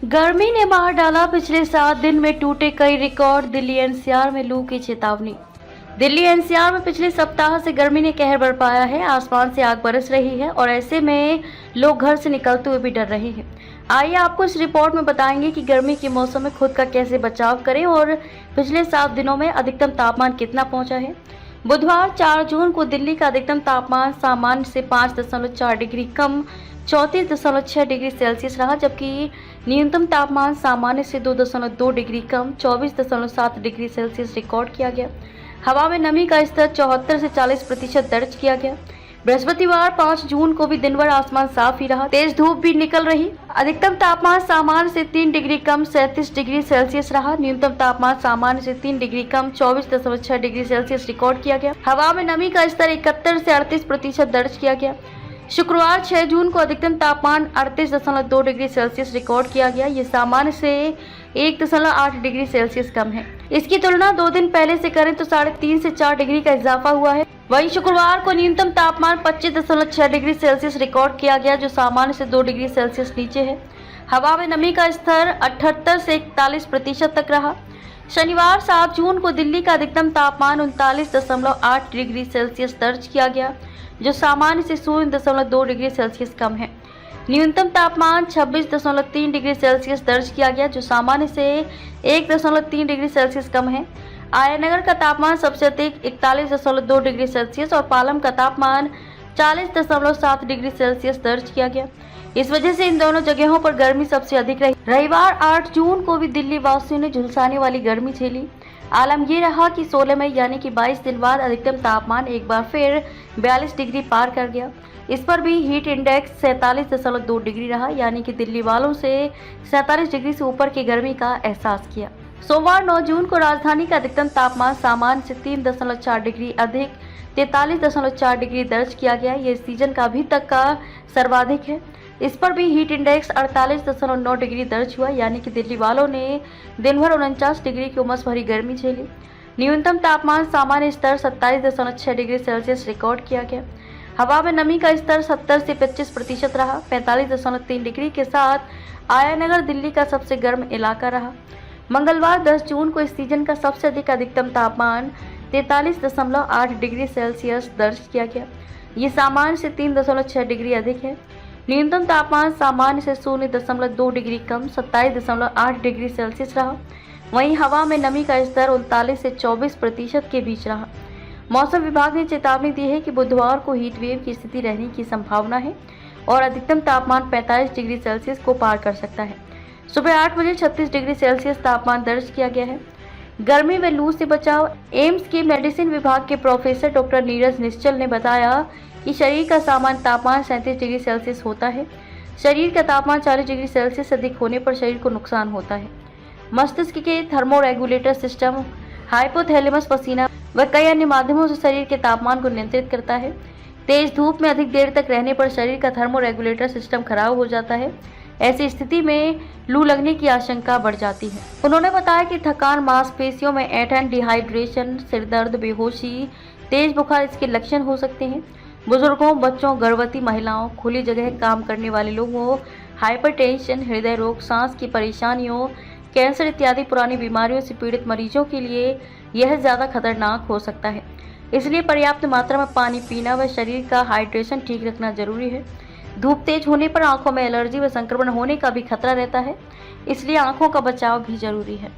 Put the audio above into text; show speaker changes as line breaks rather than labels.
गर्मी ने मार डाला, पिछले 7 दिन में टूटे कई रिकॉर्ड। दिल्ली एनसीआर में लू की चेतावनी। दिल्ली एनसीआर में पिछले सप्ताह से गर्मी ने कहर बरपाया है। आसमान से आग बरस रही है और ऐसे में लोग घर से निकलते हुए भी डर रहे हैं। आइए आपको इस रिपोर्ट में बताएंगे कि गर्मी के मौसम में खुद का कैसे बचाव करें और पिछले 7 दिनों में अधिकतम तापमान कितना पहुंचा है। बुधवार 4 जून को दिल्ली का अधिकतम तापमान सामान्य से 5.4 डिग्री कम 34.6 डिग्री सेल्सियस रहा, जबकि न्यूनतम तापमान सामान्य से 2.2 डिग्री कम 24.7 डिग्री सेल्सियस रिकॉर्ड किया गया। हवा में नमी का स्तर 74 से 40% दर्ज किया गया। बृहस्पतिवार 5 जून को भी दिन भर आसमान साफ ही रहा, तेज धूप भी निकल रही। अधिकतम तापमान सामान्य से 3 डिग्री कम 37 डिग्री सेल्सियस रहा। न्यूनतम तापमान सामान्य से 3 डिग्री कम 24.6 डिग्री सेल्सियस रिकॉर्ड किया गया। हवा में नमी का स्तर 71 से 38% दर्ज किया गया। शुक्रवार 6 जून को अधिकतम तापमान 38.2 डिग्री सेल्सियस रिकॉर्ड किया गया। ये सामान्य से 1.8 डिग्री सेल्सियस कम है। इसकी तुलना 2 दिन पहले से करें तो 3.5 से 4 डिग्री का इजाफा हुआ है। वहीं शुक्रवार को न्यूनतम तापमान 25.6 डिग्री सेल्सियस रिकॉर्ड किया गया, जो सामान्य से 2 डिग्री सेल्सियस नीचे है। हवा में नमी का स्तर 78 से 41% तक रहा। शनिवार 7 जून को दिल्ली का अधिकतम तापमान 39.8 डिग्री सेल्सियस दर्ज किया गया, जो सामान्य से 0.2 डिग्री सेल्सियस कम है। न्यूनतम तापमान 26.3 डिग्री सेल्सियस दर्ज किया गया, जो सामान्य से 1.3 डिग्री सेल्सियस कम है। आयनगर का तापमान सबसे अधिक 41.2 डिग्री सेल्सियस और पालम का तापमान 40.7 डिग्री सेल्सियस दर्ज किया गया। इस वजह से इन दोनों जगहों पर गर्मी सबसे अधिक रही। रविवार 8 जून को भी दिल्ली वासियों ने झुलसाने वाली गर्मी झेली। आलम ये रहा कि 16 मई यानी कि 22 दिन बाद अधिकतम तापमान एक बार फिर 42 डिग्री पार कर गया। इस पर भी हीट इंडेक्स 47.2 डिग्री रहा, यानी कि दिल्ली वालों से 47 डिग्री से ऊपर की गर्मी का एहसास किया। सोमवार 9 जून को राजधानी का अधिकतम तापमान सामान्य से 3.4 डिग्री अधिक 43.4 डिग्री दर्ज किया गया। ये सीजन का अभी तक का सर्वाधिक है। इस पर भी हीट इंडेक्स 48.9 डिग्री दर्ज हुआ, यानी कि दिल्ली वालों ने दिन भर 49 डिग्री की उमस भरी गर्मी झेली। न्यूनतम तापमान सामान्य स्तर 27.6 डिग्री सेल्सियस रिकॉर्ड किया गया। हवा में नमी का स्तर 70 से 25% रहा। 45.3 डिग्री के साथ आयानगर दिल्ली का सबसे गर्म इलाका रहा। मंगलवार 10 जून को इस सीजन का सबसे अधिक अधिकतम तापमान 43.8 डिग्री सेल्सियस दर्ज किया गया। ये सामान्य से 3.6 डिग्री अधिक है। न्यूनतम तापमान सामान्य से 0.2 डिग्री कम 27.8 डिग्री सेल्सियस रहा। वहीं हवा में नमी का स्तर 39 से 24% के बीच रहा। मौसम विभाग ने चेतावनी दी है कि बुधवार को हीट वेव की स्थिति रहने की संभावना है और अधिकतम तापमान 45 डिग्री सेल्सियस को पार कर सकता है। सुबह 8 बजे 36 डिग्री सेल्सियस तापमान दर्ज किया गया है। गर्मी व लू से बचाव। एम्स के मेडिसिन विभाग के प्रोफेसर डॉक्टर नीरज निश्चल ने बताया कि शरीर का सामान्य तापमान 37 डिग्री सेल्सियस होता है। शरीर का तापमान 40 डिग्री सेल्सियस से अधिक होने पर शरीर को नुकसान होता है। मस्तिष्क के थर्मोरेगुलेटर सिस्टम, हाइपोथैलेमस, पसीना व कई अन्य माध्यमों से शरीर के तापमान को नियंत्रित करता है। तेज धूप में अधिक देर तक रहने पर शरीर का थर्मोरेगुलेटर सिस्टम खराब हो जाता है। ऐसी स्थिति में लू लगने की आशंका बढ़ जाती है। उन्होंने बताया कि थकान, मांसपेशियों में ऐंठन, डिहाइड्रेशन, सिरदर्द, बेहोशी, तेज बुखार इसके लक्षण हो सकते हैं। बुजुर्गों, बच्चों, गर्भवती महिलाओं, खुली जगह काम करने वाले लोगों, हाइपरटेंशन, हृदय रोग, सांस की परेशानियों, कैंसर इत्यादि पुरानी बीमारियों से पीड़ित मरीजों के लिए यह ज़्यादा खतरनाक हो सकता है। इसलिए पर्याप्त मात्रा में पानी पीना व शरीर का हाइड्रेशन ठीक रखना जरूरी है। धूप तेज होने पर आंखों में एलर्जी व संक्रमण होने का भी खतरा रहता है, इसलिए आंखों का बचाव भी जरूरी है।